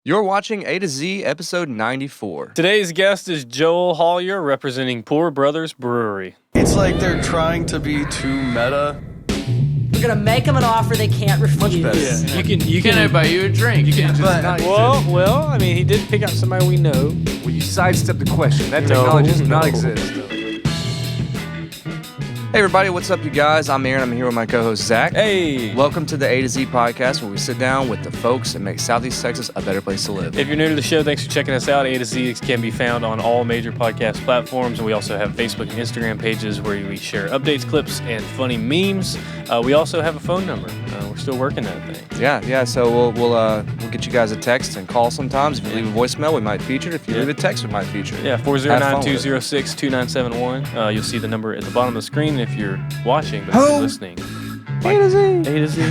You're watching A to Z, episode 94. Today's guest is Joel Hollier, representing Brothers Brewery. It's like they're trying to be too meta. We're gonna make them an offer they can't refuse. Much better. Yeah. You can buy you a drink. You can't just not. Well, I mean, he did pick out somebody we know. Well, you sidestepped the question. That technology does not exist. Hey everybody, what's up you guys? I'm Aaron, I'm here with my co-host Zach. Hey! Welcome to the A to Z podcast where we sit down with the folks that make Southeast Texas a better place to live. If you're new to the show, thanks for checking us out. A to Z can be found on all major podcast platforms, and we also have Facebook and Instagram pages where we share updates, clips, and funny memes. We also have a phone number. We're still working that thing. Yeah, so we'll get you guys a text and call sometimes. If you leave a voicemail, we might feature it. If you leave a text, we might feature it. Yeah, 409-206-2971. You'll see the number at the bottom of the screen if you're watching, but if you're listening. A to Z. A to Z.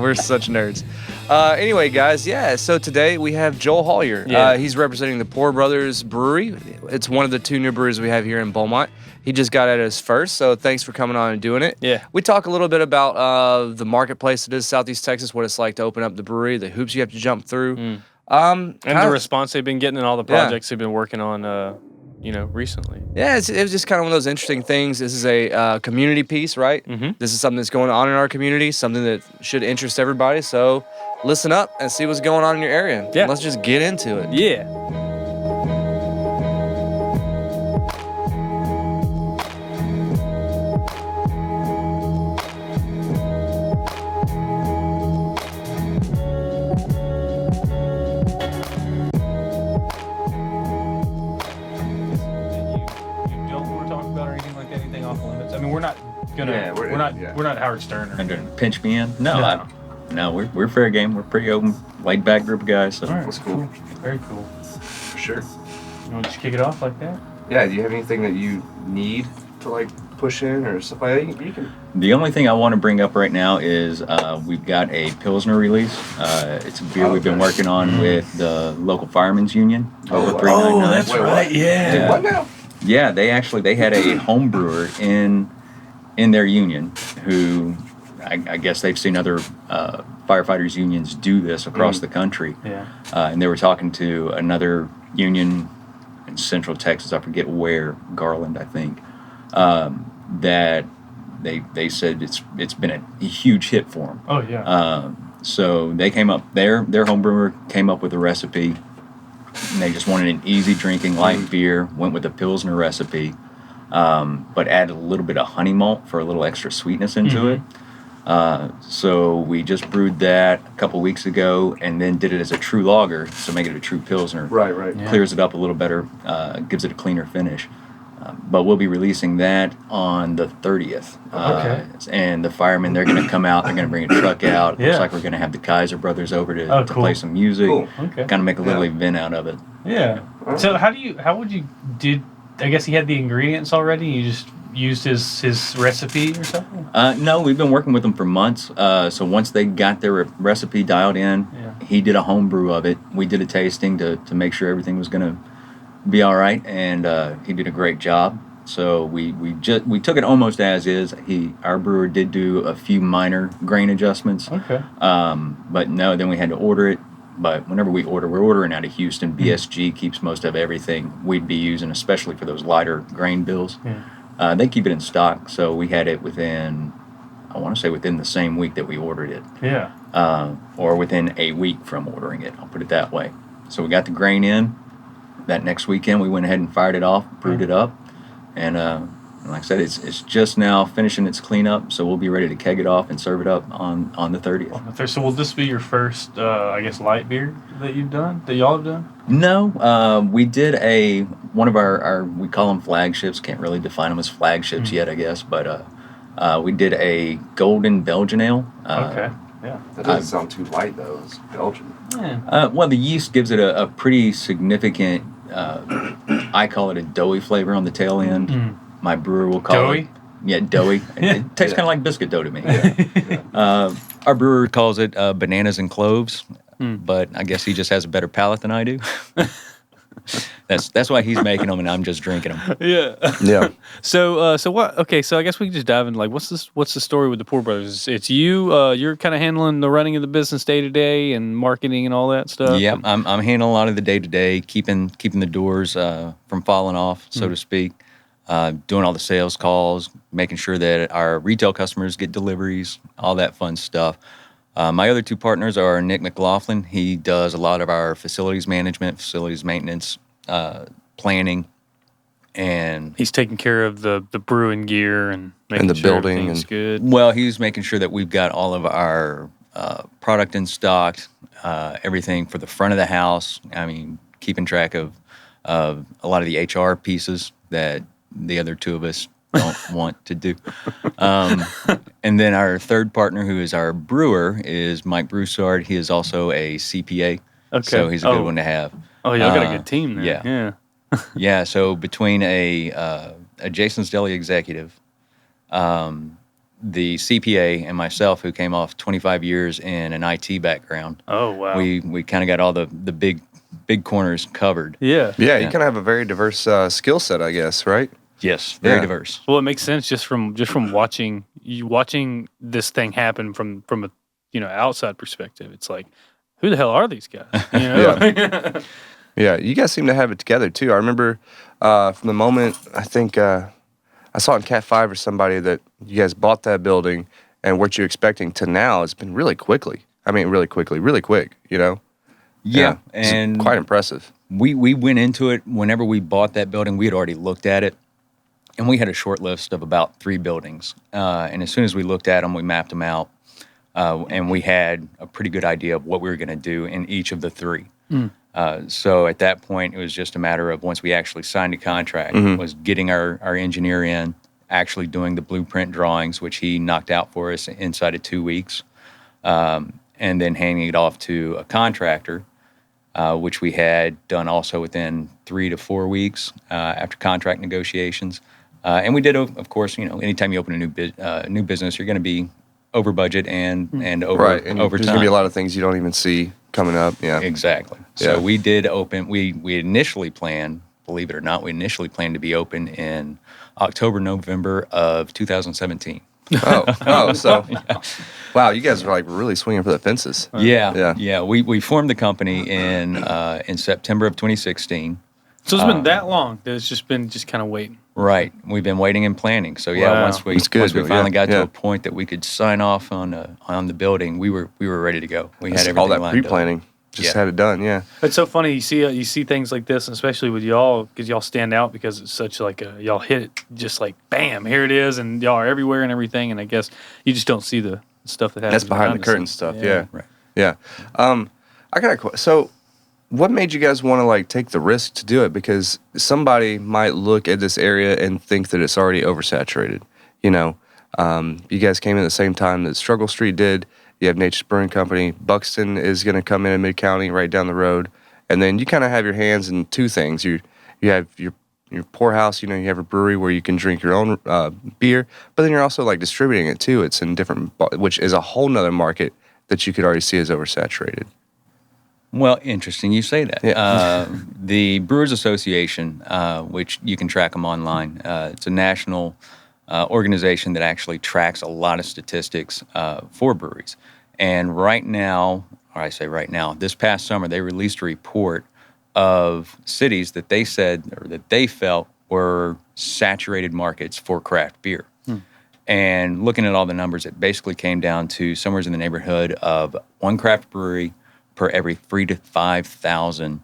We're such nerds. Anyway, guys, so today we have Joel Hollier. Yeah. He's representing the Brothers Brewery. It's one of the two new breweries we have here in Beaumont. He just got at us first, so thanks for coming on and doing it. Yeah. We talk a little bit about the marketplace that is Southeast Texas, what it's like to open up the brewery, the hoops you have to jump through. And the response they've been getting and all the projects they've been working on, recently. Yeah, it was just kind of one of those interesting things. This is a community piece, right? Mm-hmm. This is something that's going on in our community, something that should interest everybody. So listen up and see what's going on in your area. Yeah. Let's just get into it. Yeah. We're not Howard Stern or anything. Pinch me in? No, we're fair game. We're pretty open, laid back group of guys. So All right, That's cool. Very cool. For sure. You want to just kick it off like that? Yeah, do you have anything that you need to push in or stuff like that? You can. The only thing I want to bring up right now is we've got a Pilsner release. It's a beer we've been working on with the local firemen's union. Oh, 399. that's right. Yeah. What now? Yeah, they had a home brewer in their union who I guess they've seen other firefighters unions do this across the country. Yeah. And they were talking to another union in Central Texas, I forget where, Garland, I think, that they said it's been a huge hit for them. Oh, yeah. So they came up, their home brewer came up with a recipe, and they just wanted an easy drinking light beer, went with a Pilsner recipe, but added a little bit of honey malt for a little extra sweetness into it. So we just brewed that a couple weeks ago and then did it as a true lager, so make it a true Pilsner. Right. Yeah. Clears it up a little better, gives it a cleaner finish. But we'll be releasing that on the 30th. Okay. And the firemen, they're going to come out, they're going to bring a truck out. Yeah. Looks like we're going to have the Kaiser brothers over to cool. play some music. Cool. Okay. Kind of make a little event out of it. Yeah. So I guess he had the ingredients already, you just used his recipe or something? No, we've been working with them for months. So once they got their recipe dialed in, he did a home brew of it. We did a tasting to make sure everything was going to be all right, and he did a great job. So we took it almost as is. Our brewer did do a few minor grain adjustments. Okay. But no, then we had to order it. But whenever we're ordering out of Houston. BSG keeps most of everything we'd be using, especially for those lighter grain bills. Yeah. They keep it in stock, so we had it within the same week that we ordered it. Yeah. Or within a week from ordering it, I'll put it that way. So we got the grain in. That next weekend, we went ahead and fired it off, brewed it up, and like I said, it's just now finishing its cleanup, so we'll be ready to keg it off and serve it up on the 30th. So will this be your first, light beer that y'all have done? No, we did one of our we call them flagships. Can't really define them as flagships yet, I guess, but we did a golden Belgian ale. Okay. Yeah. That doesn't sound too light though. It's Belgian. Yeah. Well, the yeast gives it a pretty significant, I call it a doughy flavor on the tail end. My brewer will call doughy? it. Yeah, doughy. It tastes kind of like biscuit dough to me. Our brewer calls it bananas and cloves, but I guess he just has a better palate than I do. That's why he's making them and I'm just drinking them. Yeah. Yeah. So what? Okay, so I guess we can just dive in. Like, what's the story with the Poor Brothers? It's you. You're kind of handling the running of the business day to day and marketing and all that stuff. Yeah, I'm handling a lot of the day to day, keeping the doors from falling off, so to speak. Doing all the sales calls, making sure that our retail customers get deliveries, all that fun stuff. My other two partners are Nick McLaughlin. He does a lot of our facilities management, facilities maintenance, planning, and He's taking care of the brewing gear and making the sure building everything's and- good. well, he's making sure that we've got all of our product in stock, everything for the front of the house. I mean, keeping track of a lot of the HR pieces that the other two of us don't want to do. And then our third partner, who is our brewer, is Mike Broussard. He is also a CPA, Okay. so he's a good one to have. Oh, y'all got a good team there. yeah. Yeah. Yeah, so between a Jason's Deli executive, the CPA, and myself, who came off 25 years in an IT background, Oh, wow. we kind of got all the big corners covered. Yeah. Yeah, you kind of have a very diverse skill set, I guess, right? Yes, very Yeah. diverse. Well, it makes sense just from watching this thing happen from a outside perspective. It's like, who the hell are these guys? You know? Yeah, you guys seem to have it together too. I remember from the moment I think I saw in Cat 5 or somebody that you guys bought that building and what you're expecting to now, it's been really quick, you know? Yeah, It's and quite impressive. we went into it whenever we bought that building. We had already looked at it, and we had a short list of about 3 buildings. And as soon as we looked at them, we mapped them out, and we had a pretty good idea of what we were going to do in each of the 3. So at that point, it was just a matter of, once we actually signed a contract, was getting our engineer in, actually doing the blueprint drawings, which he knocked out for us inside of 2 weeks, and then handing it off to a contractor, which we had done also within 3 to 4 weeks after contract negotiations. And we did, of course, anytime you open a new business, you're going to be over budget and over Right, and over there's time. going to be a lot of things you don't even see coming up. Yeah. Exactly. So Yeah. we did open. We initially planned, believe it or not, to be open in October, November of 2017. So wow, you guys are like really swinging for the fences. Yeah. We formed the company in September of 2016. So it's been that long that it's just been kind of waiting. Right. We've been waiting and planning. So yeah, Wow. once we It's good, once we though. finally got Yeah. to a point that we could sign off on the building, we were ready to go. We had That's everything all that lined up. pre-planning. Just Yeah. had it done. Yeah. It's so funny. You see things like this, especially with y'all, because y'all stand out because it's such like y'all hit it just like bam, here it is, and y'all are everywhere and everything. And I guess you just don't see the stuff that happens. That's behind the curtain scenes. stuff. Yeah. Right. Yeah. I got a question. So, what made you guys want to like take the risk to do it? Because somebody might look at this area and think that it's already oversaturated. You know, you guys came in at the same time that Struggle Street did. You have Nature's Brewing Company. Buxton is going to come in Mid-County right down the road. And then you kind of have your hands in two things. You have your poorhouse, you have a brewery where you can drink your own beer, but then you're also like distributing it too. It's in different, which is a whole nother market that you could already see as oversaturated. Well, interesting you say that. Yeah. The Brewers Association, which you can track them online, it's a national organization that actually tracks a lot of statistics for breweries. And right now, or I say right now, this past summer, they released a report of cities that they said, or that they felt were saturated markets for craft beer. And looking at all the numbers, it basically came down to somewhere in the neighborhood of one craft brewery per every 3,000 to 5,000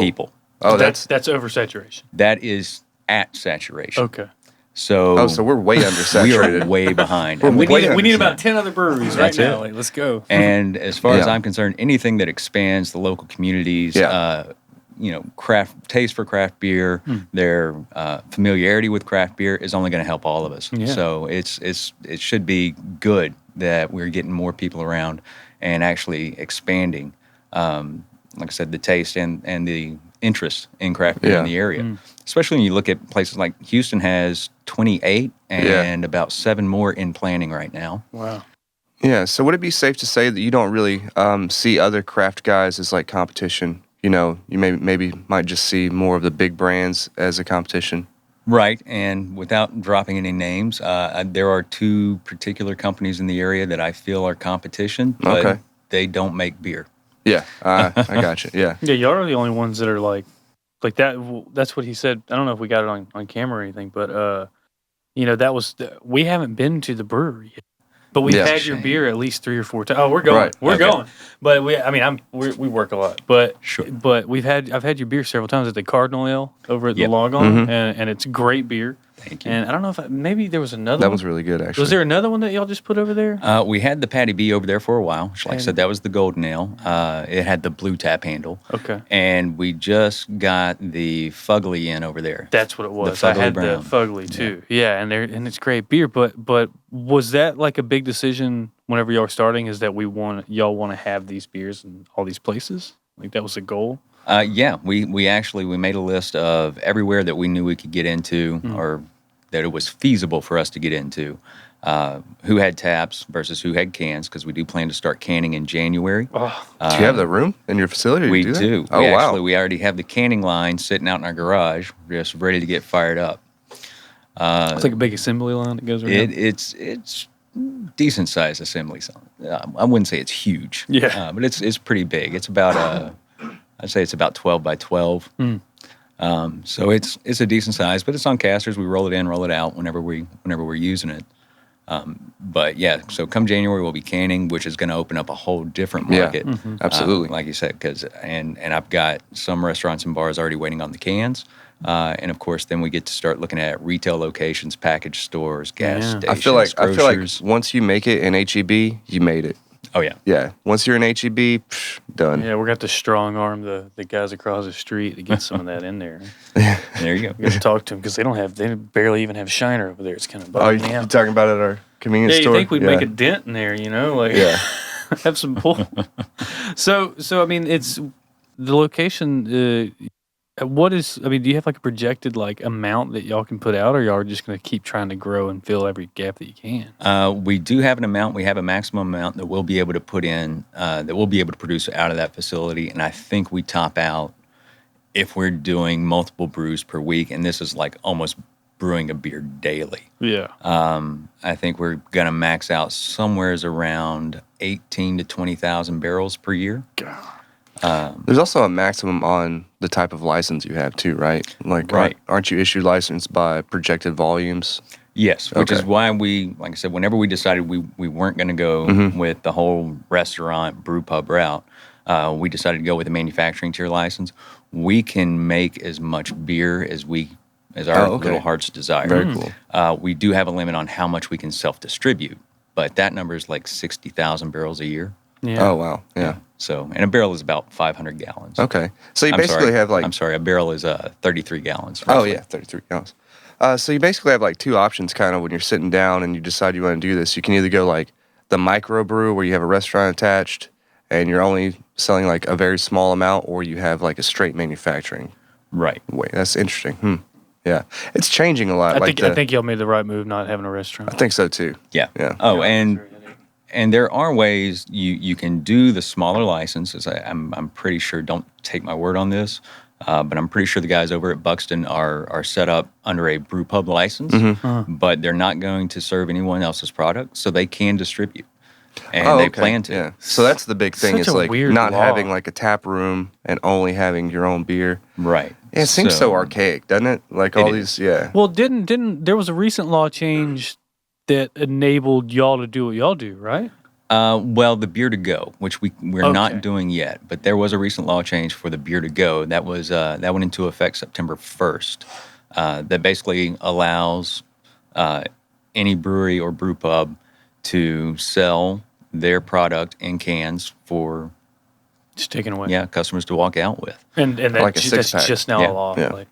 people. Oh, that's oversaturation. That is at saturation. Okay. So, so we're way we undersaturated. are way behind. We're And We way need about 10 other breweries right That's now. it. Like, let's go. And as far as Yeah. I'm concerned, anything that expands the local communities, Yeah. craft taste for craft beer, their familiarity with craft beer is only going to help all of us. Yeah. So it should be good that we're getting more people around and actually expanding, like I said, the taste and the interest in craft beer in the area. Especially when you look at places like Houston has 28 and about 7 more in planning right now. Wow. Yeah. So would it be safe to say that you don't really see other craft guys as like competition? you know, you maybe might just see more of the big brands as a competition. Right, and without dropping any names, there are 2 particular companies in the area that I feel are competition, but they don't make beer. Yeah, I got you. Yeah. Yeah, y'all are the only ones that are like that. That's what he said. I don't know if we got it on camera or anything, but you know, that was we haven't been to the brewery yet. But we've had your beer at least 3 or 4 times. Oh, we're going. Right. We're going. But we work a lot. But Sure. But I've had your beer several times at the Cardinal Ale over at the Logon, and it's great beer. Thank you. And I don't know if maybe there was another. That one. was really good, actually. Was there another one that y'all just put over there? We had the Patty B over there for a while. Like I said, that was the Golden Ale. It had the blue tap handle. Okay. And we just got the Fugly in over there. That's what it was. The I Fugly had Brown. the Fugly too. Yeah, and it's great beer. But was that like a big decision whenever y'all were starting? Is that y'all want to have these beers in all these places? Like that was the goal? Yeah, we made a list of everywhere that we knew we could get into, or that it was feasible for us to get into. Who had taps versus who had cans, because we do plan to start canning in January. Do you have the room in your facility? We do. do. Oh, wow. We already have the canning line sitting out in our garage, just ready to get fired up. It's like a big assembly line that goes around. It's decent sized assembly line. I wouldn't say it's huge. Yeah. But it's pretty big. It's about I'd say it's about 12 by 12. So it's a decent size, but it's on casters. We roll it in, roll it out whenever we're using it. But yeah, so come January we'll be canning, which is going to open up a whole different market. Yeah, absolutely. Like you said, and I've got some restaurants and bars already waiting on the cans. And of course, then we get to start looking at retail locations, package stores, gas stations, I feel like grocers. once you make it in HEB, you made it. Oh yeah. Yeah. Once you're in HEB, done. Yeah, we're going to strong arm the guys across the street to get some of that in there. There you go. We got to talk to them because they barely even have Shiner over there. It's kind of Oh, bugging you me out. talking about it at our convenience store? You think we'd make a dent in there, you know? Like, have some pull. So I mean, it's the location. What is? I mean, do you have like a projected like amount that y'all can put out, or y'all are just going to keep trying to grow and fill every gap that you can? We do have an amount. We have a maximum amount that we'll be able to put in, that we'll be able to produce out of that facility. And I think we top out if we're doing multiple brews per week, and this is like almost brewing a beer daily. Yeah. I think we're going to max out somewheres around 18 to 20,000 barrels per year. God. There's also a maximum on the type of license you have too, right? Like, Right. aren't you issued license by projected volumes? Yes, which is Okay. why we, like I said, whenever we decided we weren't going to go with the whole restaurant brew pub route, we decided to go with a manufacturing tier license. We can make as much beer as our little hearts desire. Very cool. We do have a limit on how much we can self-distribute, but that number is like 60,000 barrels a year. Yeah. Oh, wow. Yeah. So, and a barrel is about 500 gallons. Okay. So you I'm basically sorry, have like... I'm sorry, a barrel is 33 gallons. Oh, roughly. yeah, 33 gallons. So you basically have like 2 options kind of when you're sitting down and you decide you want to do this. You can either go like the micro brew where you have a restaurant attached and you're only selling like a very small amount, or you have like a straight manufacturing Right. way. That's interesting. Yeah. It's changing a lot. I think y'all made the right move not having a restaurant. I think so too. Yeah. Yeah. Oh, and there are ways you can do the smaller licenses. I'm pretty sure. Don't take my word on this, but I'm pretty sure the guys over at Buxton are set up under a brew pub license, but they're not going to serve anyone else's product, so they can distribute, and they plan to. Yeah. So that's the big thing Such is a like weird not law. having like a tap room and only having your own beer. Right. Yeah, it seems so archaic, doesn't it? Like all these, yeah. Well, didn't there was a recent law change that enabled y'all to do what y'all do, right? Well, the beer to go, which we're Okay. not doing yet, but there was a recent law change for the beer to go that was that went into effect September 1st. That basically allows any brewery or brew pub to sell their product in cans for Just taken away. customers to walk out with. And that, Like a that's six-pack. just now Yeah. a law. Yeah. Like,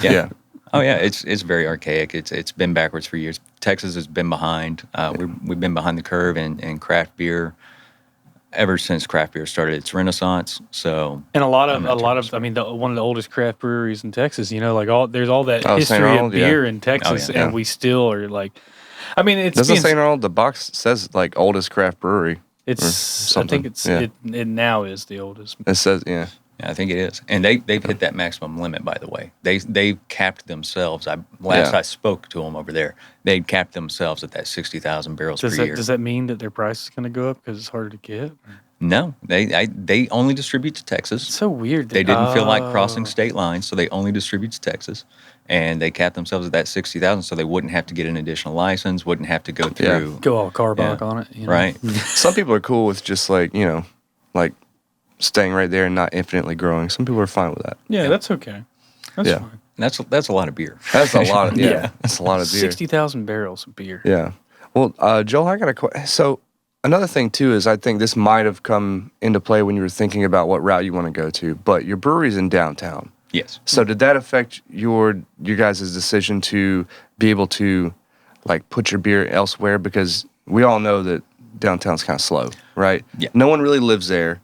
Yeah. Oh yeah, it's very archaic. It's been backwards for years. Texas has been behind. We've been behind the curve in craft beer ever since craft beer started its renaissance. So and a lot I'm not of I mean, one of the oldest craft breweries in Texas. You know, like there's all that Oh, St. history of Arnold, yeah. beer in Texas, and we still are like. I mean, it's Doesn't being, St. Arnold, the box says like oldest craft brewery. It's. I something. think it's. Yeah. It now is the oldest. It says, yeah. Yeah, I think it is, and they've hit that maximum limit. By the way, they capped themselves. I spoke to them over there. They capped themselves at that 60,000 barrels per year. Does that mean that their price is going to go up because it's harder to get? No, they only distribute to Texas. It's so weird. They didn't feel like crossing state lines, so they only distribute to Texas, and they capped themselves at that 60,000, so they wouldn't have to get an additional license, wouldn't have to go through Go all carbonic on it. You know? right. Some people are cool with just like, like staying right there and not infinitely growing. Some people are fine with that. Yeah, that's okay. That's Yeah. fine. That's a lot of beer. That's a lot of, Yeah. That's a lot of beer. 60,000 barrels of beer. Yeah. Well, Joel, I got a question. So another thing too is I think this might have come into play when you were thinking about what route you want to go to, but your brewery's in downtown. Yes. So did that affect your guys' decision to be able to like put your beer elsewhere? Because we all know that downtown's kind of slow, right? Yeah. No one really lives there.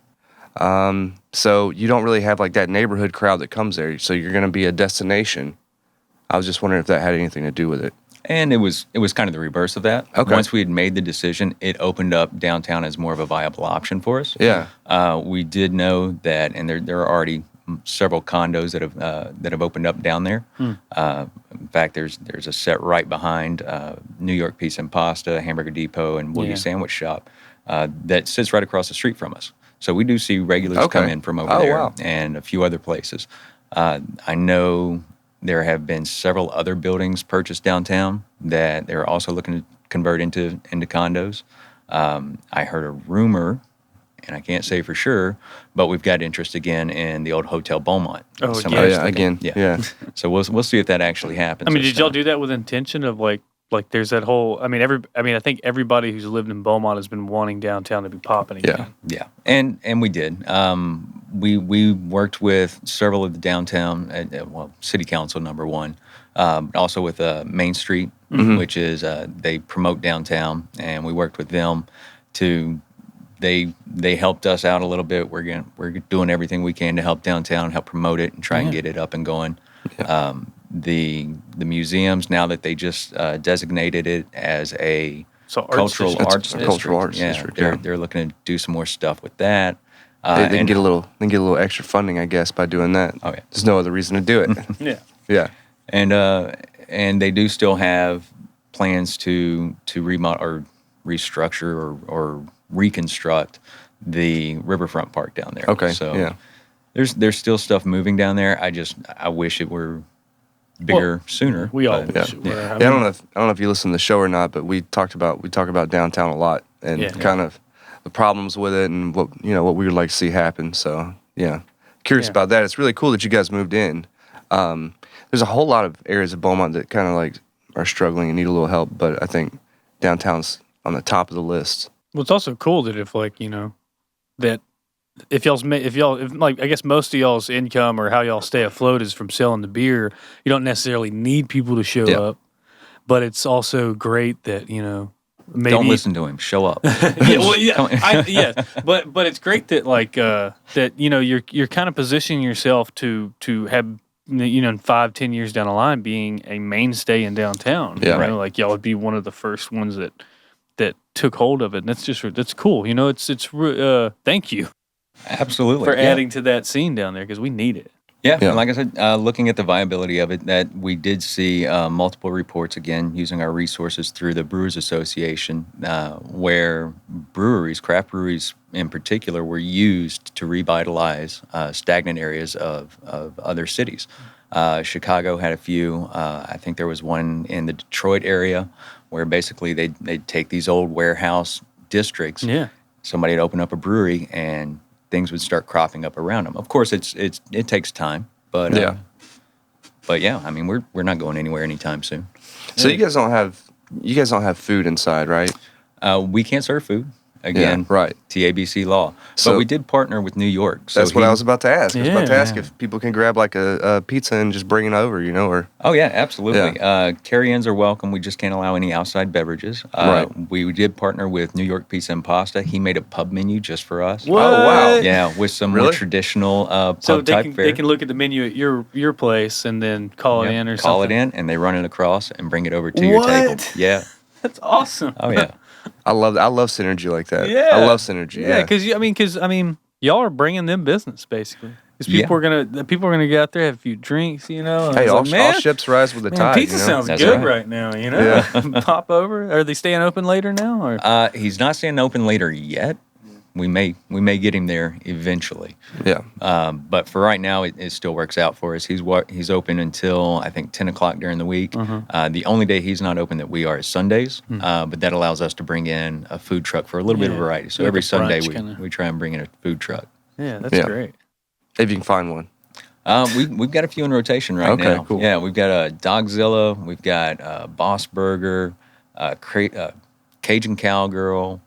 So you don't really have like that neighborhood crowd that comes there. So you're going to be a destination. I was just wondering if that had anything to do with it. And it was kind of the reverse of that. Okay. Once we had made the decision, it opened up downtown as more of a viable option for us. Yeah. We did know that, and there are already several condos that have opened up down there. In fact, there's a set right behind New York Pizza and Pasta, Hamburger Depot, and Woogie Sandwich Shop that sits right across the street from us. So we do see regulars come in from over there wow. and a few other places. I know there have been several other buildings purchased downtown that they're also looking to convert into condos. I heard a rumor, and I can't say for sure, but we've got interest again in the old Hotel Beaumont. Oh, Somebody's yeah, looking- again. Yeah. So we'll see if that actually happens. I mean, this did y'all time. do that with intention of like there's that whole? I mean, I think everybody who's lived in Beaumont has been wanting downtown to be popping again. Yeah. Yeah, and we did. We worked with several of the downtown, city council number one, also with Main Street, which is they promote downtown, and we worked with them to. They helped us out a little bit. We're doing everything we can to help downtown, help promote it, and try and get it up and going. Yeah. The museums, now that they just designated it as a So cultural arts a cultural district, arts district, they're looking to do some more stuff with that. They can and- get a little extra funding, I guess, by doing that. Oh, yeah. There's no other reason to do it. Yeah. Yeah. And they do still have plans to remodel or restructure or reconstruct the riverfront park down there. Okay. So yeah. there's still stuff moving down there. I wish it were bigger sooner. We all but- wish Yeah. it were. I don't know if you listen to the show or not, but we talk about downtown a lot and kind of the problems with it and what we would like to see happen. So yeah, curious about that. It's really cool that you guys moved in. There's a whole lot of areas of Beaumont that kind of like are struggling and need a little help, but I think downtown's on the top of the list. Well, it's also cool that if I guess most of y'all's income or how y'all stay afloat is from selling the beer, you don't necessarily need people to show up. But it's also great that, maybe Don't listen to him. Show up. But it's great that that you're kind of positioning yourself to have in 5-10 years down the line being a mainstay in downtown. Yeah. Like y'all would be one of the first ones that took hold of it, and that's cool. Thank you Absolutely. for adding to that scene down there because we need it. Yeah, Yeah. and like I said, looking at the viability of it, that we did see multiple reports, again, using our resources through the Brewers Association, where craft breweries in particular, were used to revitalize stagnant areas of other cities. Chicago had a few. I think there was one in the Detroit area where basically they'd take these old warehouse districts. Yeah. Somebody would open up a brewery and things would start cropping up around them. Of course, it takes time, but yeah, I mean we're not going anywhere anytime soon. So you guys don't have food inside, right? We can't serve food. Again, Yeah, right. TABC law. So- But we did partner with New York. So That's what I was about to ask. I was about to Yeah. ask if people can grab like a pizza and just bring it over, or Oh yeah, absolutely. Carry-ins are welcome. We just can't allow any outside beverages. Right. We did partner with New York Pizza and Pasta. He made a pub menu just for us. What? Oh, wow. Yeah, with some more Really? traditional pub So type fare. they can look at the menu at your place and then call it in or Call something. it in, and they run it across and bring it over to your table. What? Yeah. That's awesome. Oh yeah. I love synergy like that. Yeah. I love synergy. Yeah, Yeah. because y'all are bringing them business basically. Because people are gonna get out there, have a few drinks, you know. And Hey, it's all ships rise with the tide. Pizza you know? sounds That's good right. now, you know. Pop over. Are they staying open later now? Or? He's not staying open later yet. We may get him there eventually. Yeah. But for right now, it still works out for us. He's open until I think 10 o'clock during the week. The only day he's not open that we are is Sundays. But that allows us to bring in a food truck for a little bit of variety. So Like every a Sunday brunch we try and bring in a food truck. Yeah, that's great. If you can find one. We've got a few in rotation right now. Okay, cool. Yeah, we've got a Dogzilla, we've got Boss Burger, Cajun Cowgirl.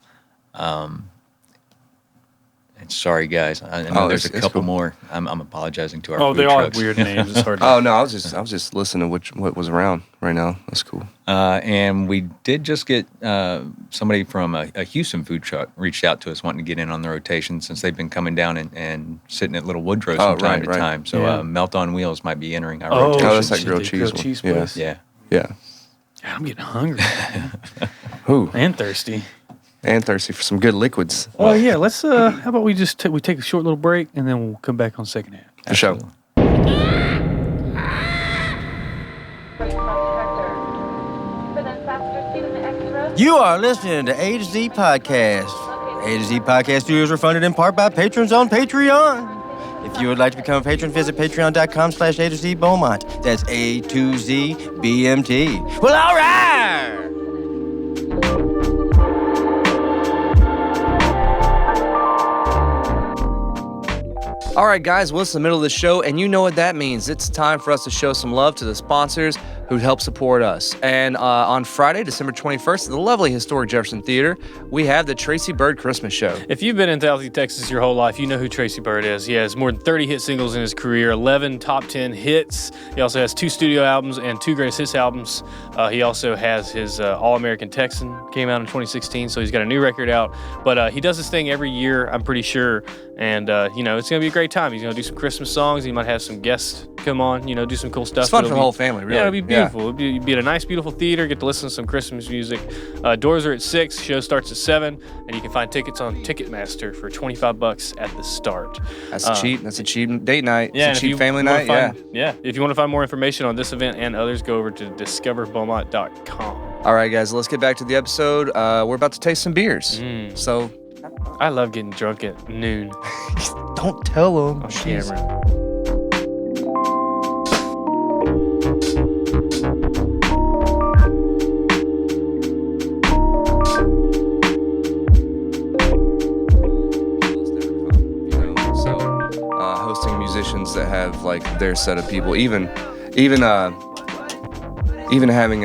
And sorry, guys, I know there's a couple cool. more. I'm apologizing to our Oh, food they all have trucks. weird names. It's hard to Oh no, I was just listening to what was around right now. That's cool. And we did just get somebody from a Houston food truck reached out to us wanting to get in on the rotation since they've been coming down and sitting at Little Woodrow from time to time. So Melt on Wheels might be entering our rotation. Oh, that's that grilled cheese one. place. Yeah. Yeah. God, I'm getting hungry Ooh. and thirsty. And thirsty for some good liquids. Well, yeah. Let's. How about we just we take a short little break and then we'll come back on second half. For sure. You are listening to A to Z Podcast. A to Z Podcast Studios are funded in part by patrons on Patreon. If you would like to become a patron, visit patreon.com/A to Z Beaumont. That's A to Z BMT. Well, all right. All right, guys, well, it's the middle of the show, and you know what that means. It's time for us to show some love to the sponsors who help support us. And on Friday, December 21st, at the lovely historic Jefferson Theater, we have the Tracy Byrd Christmas Show. If you've been in Southeast Texas your whole life, you know who Tracy Byrd is. He has more than 30 hit singles in his career, 11 top 10 hits. He also has 2 studio albums and 2 greatest hits albums. He also has his All-American Texan, came out in 2016, so he's got a new record out. But he does this thing every year, I'm pretty sure. And, it's going to be a great time. He's going to do some Christmas songs. He might have some guests come on, do some cool stuff. It's fun for the whole family, really. Yeah, it'll be beautiful. It'll be at a nice, beautiful theater. Get to listen to some Christmas music. Doors are at 6. Show starts at 7. And you can find tickets on Ticketmaster for $25 at the start. That's cheap. That's a cheap date night. Yeah, it's a cheap family night. Yeah. If you want to find more information on this event and others, go over to discoverbeaumont.com. All right, guys, let's get back to the episode. We're about to taste some beers. So I love getting drunk at noon don't tell them. on camera. Hosting musicians that have like their set of people, even having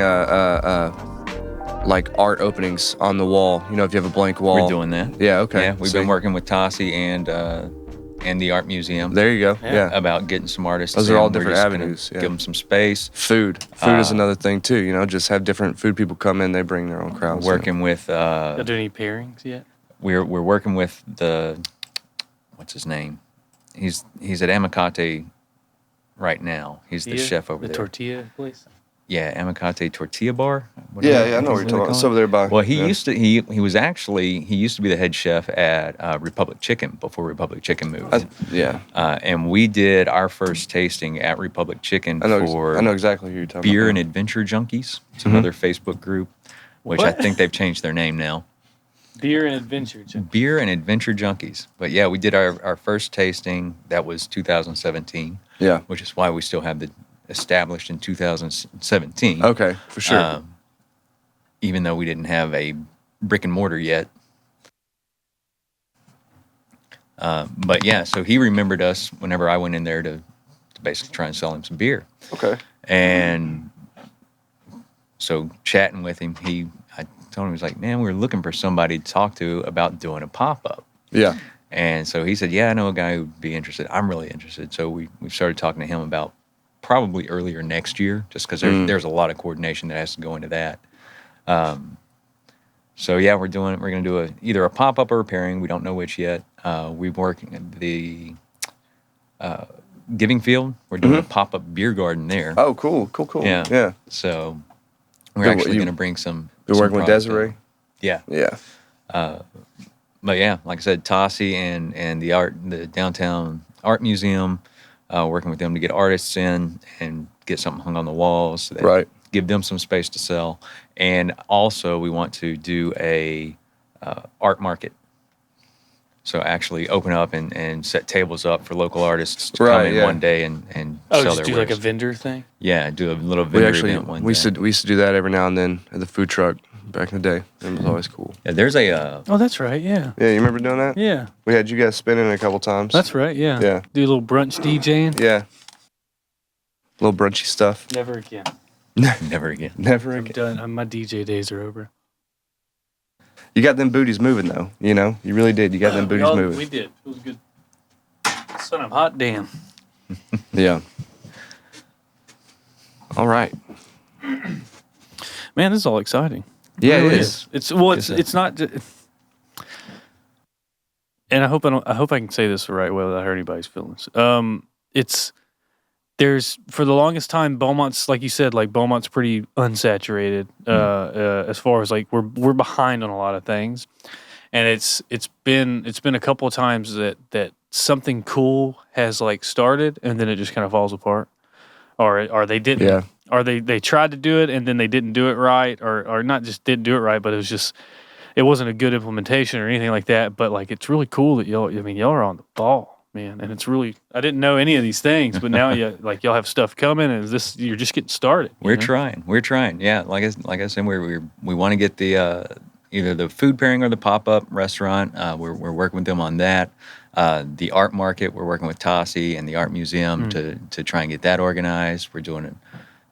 like art openings on the wall. If you have a blank wall. We're doing that. Yeah. Okay. Yeah, we've been working with Tassi and the art museum. There you go. Yeah. About getting some artists. Those are in. all We're different just gonna avenues, yeah. Give them some space. Food is another thing too. Just have different food people come in. They bring their own crowds. Working with. Y'all do any pairings yet? We're working with what's his name? He's at Amicate right now. He's the chef over the there. tortilla place. Yeah, Amicate Tortilla Bar. Yeah, I know what you're talking about. It's over there by. Well, he used to he used to be the head chef at Republic Chicken before Republic Chicken moved. Yeah. And we did our first tasting at Republic Chicken I know for exactly who you're talking Beer about. and Adventure Junkies. It's another Facebook group, which I think they've changed their name now. Beer and Adventure. Beer and Adventure Junkies. But yeah, we did our first tasting. That was 2017. Yeah. Which is why we still have the established in 2017. Okay, for sure. Even though we didn't have a brick and mortar yet. But yeah, so he remembered us whenever I went in there to basically try and sell him some beer. Okay. And so chatting with him, I told him, he was like, man, we were looking for somebody to talk to about doing a pop-up. Yeah. And so he said, yeah, I know a guy who'd be interested. I'm really interested. So we started talking to him about probably earlier next year, just because there's a lot of coordination that has to go into that. So yeah, we're going to do either a pop-up or a pairing. We don't know which yet. We're working at the Giving Field. We're doing a pop-up beer garden there. Oh, cool. Yeah. Yeah. So we're actually going to bring some. You're working with product Desiree? in. Yeah. Yeah. But yeah, like I said, Tossie and the downtown art museum, working with them to get artists in and get something hung on the walls. So Right. Give them some space to sell. And also we want to do a art market. So actually open up and set tables up for local artists to come in one day and sell just their do wares. like a vendor thing? Yeah, do a little We vendor actually event one we day. used to do that every now and then at the food truck back in the day. It was always cool. Yeah, there's a Oh, that's right. Yeah. Yeah, you remember doing that? Yeah. We had you guys spinning a couple times. That's right. Yeah. Yeah. Do a little brunch DJing. Yeah. Little brunchy stuff. Never again. never again. Never I'm again. done. My DJ days are over. You got them booties moving though. You know, you really did. You got them booties moving. We did. It was good. Son of hot damn. Yeah. All right. Man, this is all exciting. Yeah, really it is. It's not. And I hope I can say this the right way without hurting anybody's feelings. There's for the longest time, Beaumont's, like you said, like Beaumont's pretty unsaturated as far as like we're behind on a lot of things, and it's been a couple of times that something cool has like started and then it just kind of falls apart, or they didn't, Yeah. or they tried to do it and then they didn't do it right, or not just didn't do it right, but it wasn't a good implementation or anything like that. But like it's really cool that y'all are on the ball. Man, and it's really, I didn't know any of these things, but now y'all have stuff coming, and you're just getting started. We're trying. Yeah, like I said, we want to get the either the food pairing or the pop-up restaurant. We're working with them on that. The art market, we're working with Tossie and the art museum to try and get that organized. We're doing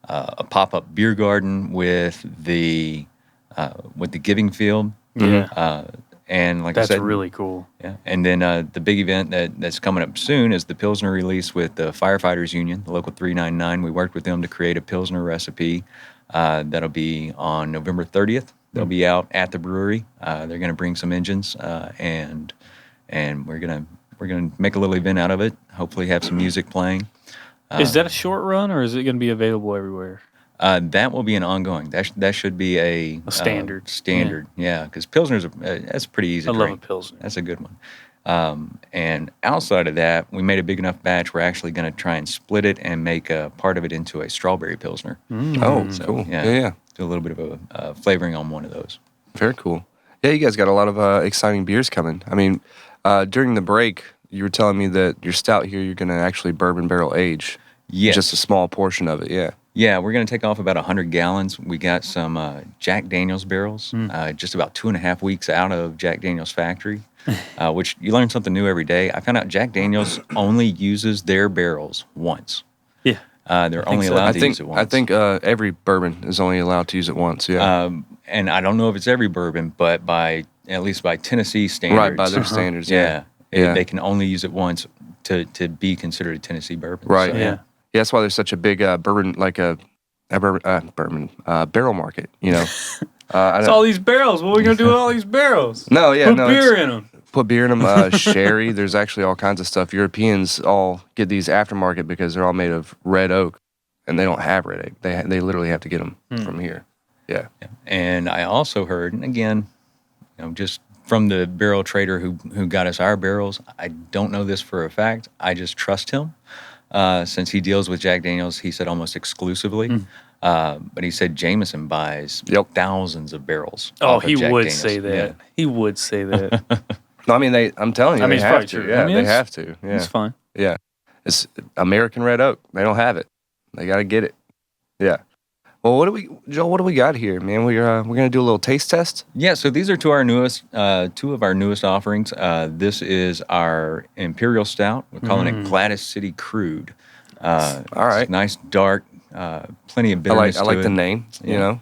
a pop-up beer garden with the Giving Field. Yeah. And like That's I said, really cool. Yeah, and then the big event that's coming up soon is the Pilsner release with the Firefighters Union, the local 399. We worked with them to create a Pilsner recipe that'll be on November 30th. They'll be out at the brewery. They're going to bring some engines, and we're gonna make a little event out of it. Hopefully, have some music playing. Is that a short run, or is it going to be available everywhere? That will be an ongoing. That should be a standard. Standard, yeah. Because Pilsner's that's a pretty easy. I love drink. a Pilsner. That's a good one. And outside of that, we made a big enough batch. We're actually going to try and split it and make a part of it into a strawberry Pilsner. Oh, cool. Yeah. Do a little bit of a flavoring on one of those. Very cool. Yeah, you guys got a lot of exciting beers coming. I mean, during the break, you were telling me that your stout here, you're going to actually bourbon barrel age. Yes. Just a small portion of it, yeah. Yeah, we're going to take off about 100 gallons. We got some Jack Daniel's barrels, just about 2.5 weeks out of Jack Daniel's factory, which you learn something new every day. I found out Jack Daniel's only uses their barrels once. Yeah. They're only allowed to use it once. I think every bourbon is only allowed to use it once, yeah. And I don't know if it's every bourbon, but at least by Tennessee standards. Right, by their standards, yeah. They can only use it once to be considered a Tennessee bourbon. Right, So, yeah. Yeah, that's why there's such a big bourbon, like a barrel market, you know. It's all these barrels. What are we going to do with all these barrels? No, yeah, Put no. beer in them. Put beer in them, sherry. There's actually all kinds of stuff. Europeans all get these aftermarket because they're all made of red oak, and they don't have red oak. They literally have to get them from here. Yeah. And I also heard, and again, just from the barrel trader who got us our barrels, I don't know this for a fact. I just trust him. Since he deals with Jack Daniels, he said almost exclusively. But he said Jameson buys thousands of barrels. Oh, off of he Jack would Daniels. say that. Yeah. He would say that. No, I mean, I'm telling you, I mean, they it's have probably to. true. Yeah, I mean, they have to. Yeah. It's fine. Yeah. It's American red oak. They don't have it. They got to get it. Yeah. Well, Joel, what do we got here, man? We're gonna do a little taste test. Yeah, so these are two of our newest offerings. This is our Imperial Stout. We're calling it Gladys City Crude. All right. It's nice, dark, plenty of bitterness. I like to the it. name. You know.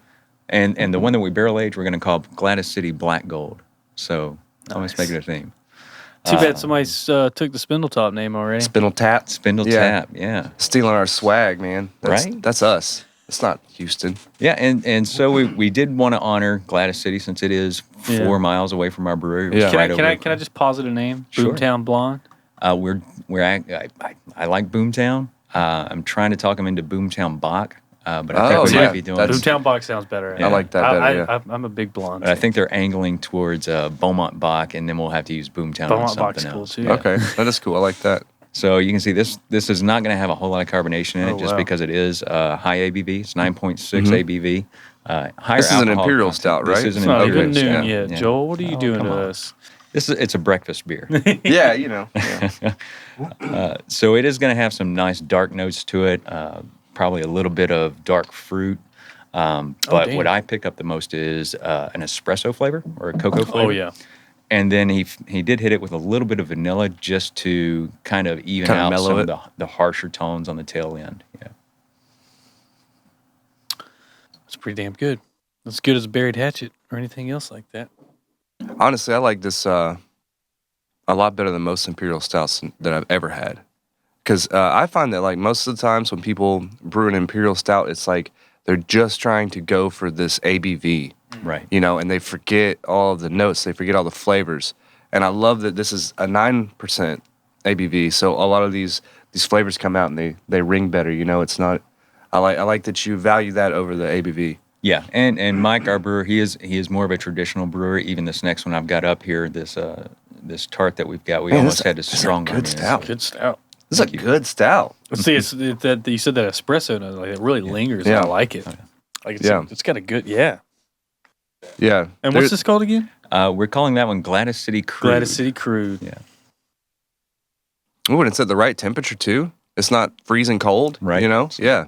And the one that we barrel age, we're going to call Gladys City Black Gold. So almost make it a theme. Too bad somebody took the Spindletop name already. Spindle Tap. Tap, yeah. Stealing our swag, man. Right? That's us. It's not Houston. Yeah, and so we did want to honor Gladys City since it is 4 miles away from our brewery. It was Can I just posit a name? Sure. Boomtown Blonde. I like Boomtown. I'm trying to talk them into Boomtown Bach. But I think we yeah, might be doing. that's- Boomtown Bock sounds better. I like that better, yeah. I'm a big blonde. But I think they're angling towards Beaumont Bach, and then we'll have to use Boomtown on Beaumont something Bach's cool, else. too. Yeah. Okay, that is cool. I like that. So you can see this is not going to have a whole lot of carbonation in it, Oh, just wow. because it is high ABV. It's 9.6 ABV. Higher This is an alcohol Imperial content. Stout, right? This is It's an not Imperial even Okay, noon yeah. yet. Yeah. Joel, what are you doing come to on. us? It's a breakfast beer. Yeah, you know. Yeah. So it is going to have some nice dark notes to it. Probably a little bit of dark fruit. But damn. what I pick up the most is an espresso flavor or a cocoa flavor. Oh, yeah. And then he did hit it with a little bit of vanilla just to kind of even Kinda out mellow some it. of the harsher tones on the tail end. Yeah. It's pretty damn good. As good as Buried Hatchet or anything else like that. Honestly, I like this a lot better than most Imperial Stouts that I've ever had. Because I find that like most of the times when people brew an Imperial Stout, it's like they're just trying to go for this ABV, Right. you know, and they forget all of the notes, they forget all the flavors. And I love that this is a 9% ABV, so a lot of these flavors come out and they ring better. You know, it's not. I like that you value that over the ABV. Yeah, and Mike, our brewer, he is more of a traditional brewer. Even this next one I've got up here, this tart that we've got, we Man, almost this- had a this is a strong good one. stout. Good stout. This is a good stout. See, it's that you said that espresso note, like it really lingers. Yeah. I like it. Like it's, Yeah. it's got a good yeah. Yeah. And what's this called again? We're calling that one Gladys City Crude. Gladys City Crude. Yeah. Oh, and it's at the right temperature too. It's not freezing cold, Right. You know? Yeah.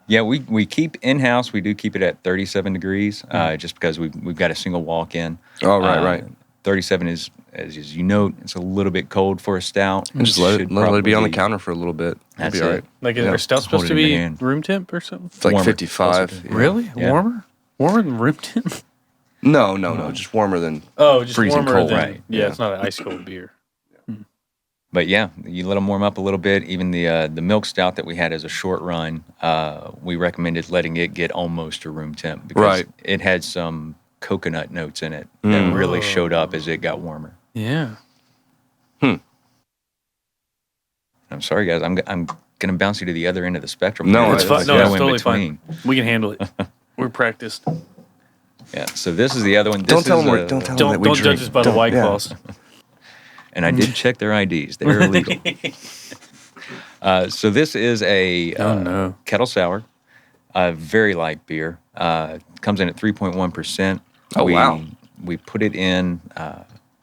Yeah, we keep in-house, we do keep it at 37 degrees, just because we've got a single walk-in. Oh, right. 37 is, as you note, it's a little bit cold for a stout. And just let Should it be on the probably- counter for a little bit. It'll That's be all it. right. Like Yeah. are stouts Hold supposed it to in be your hand. room temp or something? It's like Warmer. 55. Yeah. Really? Yeah. Warmer than room temp? No, just warmer than. Oh, just Freezing warmer cold. than Right. Yeah, Yeah. it's not an ice cold beer. But yeah, you let them warm up a little bit. Even the milk stout that we had as a short run, we recommended letting it get almost to room temp because Right. it had some coconut notes in it that really showed up as it got warmer. Yeah. I'm sorry, guys. I'm gonna bounce you to the other end of the spectrum. No, here. it's fine. Let's No, go it's in totally between. fine. We can handle it. We're practiced. Yeah. So this is the other one. This Don't tell is, them. Don't tell them that Don't we don't drink. judge us by the Don't- white yeah. claws. And I did check their IDs. They're illegal. So this is a no. kettle sour, very light beer. Comes in at 3.1%. Oh, wow. We put it in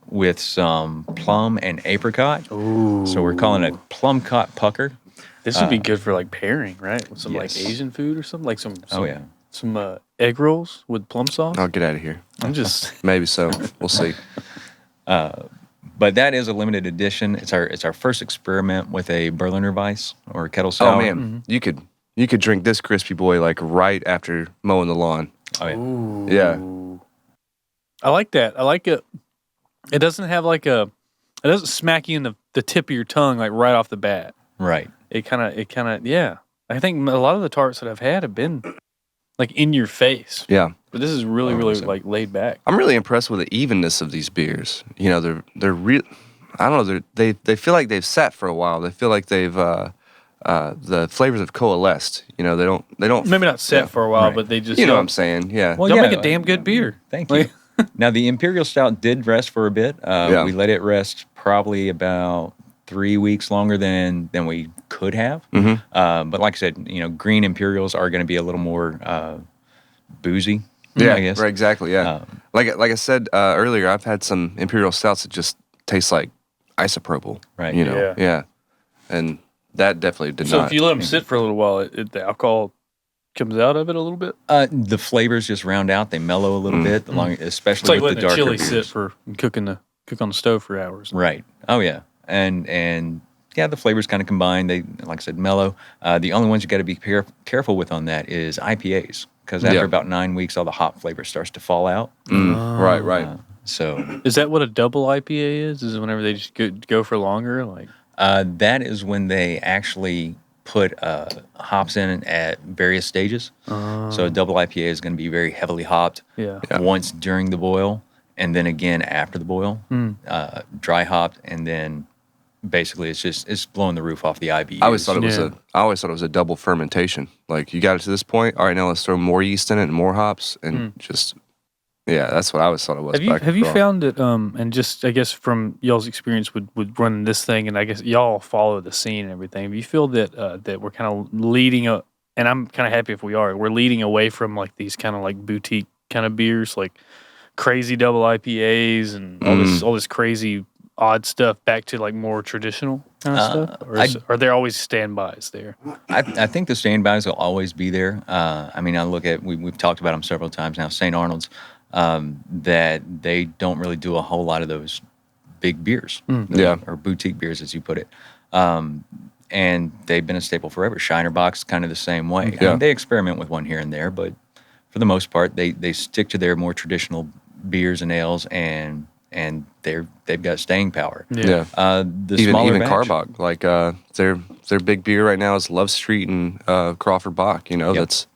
with some plum and apricot. Ooh. So we're calling it plum-cot pucker. This would be good for like pairing, right? With some yes. like Asian food or something, like some Oh, yeah. some egg rolls with plum sauce. I'll get out of here. I'm just Maybe so. We'll see. But that is a limited edition. It's our first experiment with a Berliner Weiss or a kettle sour. Oh man, you could drink this crispy boy like right after mowing the lawn. Oh, yeah. ooh. Yeah. I like that. I like it. It doesn't have like it doesn't smack you in the tip of your tongue like right off the bat. Right. It kind of yeah. I think a lot of the tarts that I've had have been like in your face. Yeah. But this is really, really like laid back. I'm really impressed with the evenness of these beers. You know, they're real. I don't know. They feel like they've sat for a while. They feel like they've the flavors have coalesced. You know, they don't. Maybe not set yeah, for a while, right. but they just You know what I'm saying? Yeah. Well, they'll yeah, make a damn good beer. Thank you. Like- Now, the Imperial Stout did rest for a bit. Yeah. We let it rest probably about 3 weeks longer than we could have. Mm-hmm. But like I said, green Imperials are going to be a little more boozy. Yeah. I guess. Right. Exactly. Yeah. Like I said earlier, I've had some imperial stouts that just taste like isopropyl. Right. You know. Yeah. Yeah. And that definitely did So not. if you let them sit for a little while, the alcohol comes out of it a little bit. The flavors just round out; they mellow a little bit, It's especially like with the letting a darker chili beers. sit for cook on the stove for hours. Right. Oh yeah. And yeah, the flavors kind of combine. They, like I said, mellow. The only ones you got to be careful with on that is IPAs, because after Yeah. about 9 weeks, all the hop flavor starts to fall out. Right. So Is that what a double IPA is? Is it whenever they just go for longer? Like that is when they actually put hops in at various stages. So a double IPA is going to be very heavily hopped yeah. once during the boil, and then again after the boil, dry hopped, and then basically it's blowing the roof off the IBUs. I always thought it was a double fermentation. Like you got it to this point, all right, now let's throw more yeast in it and more hops and just that's what I always thought it was. Have you found that and just I guess from y'all's experience with running this thing, and I guess y'all follow the scene and everything, do you feel that that we're kind of leading a, and I'm kind of happy if we're leading away from like these kind of like boutique kind of beers, like crazy double IPAs and all this crazy odd stuff, back to like more traditional kind of stuff? Or are there always standbys there? I think the standbys will always be there. I mean, I look at, we've talked about them several times now, St. Arnold's, that they don't really do a whole lot of those big beers, or boutique beers, as you put it. And they've been a staple forever. Shiner Box, kind of the same way. I mean, they experiment with one here and there, but for the most part, they stick to their more traditional beers and ales, and they've got staying power. Yeah. The even batch, Carbach, like their big beer right now is Love Street and Crawford Bach. You know, that's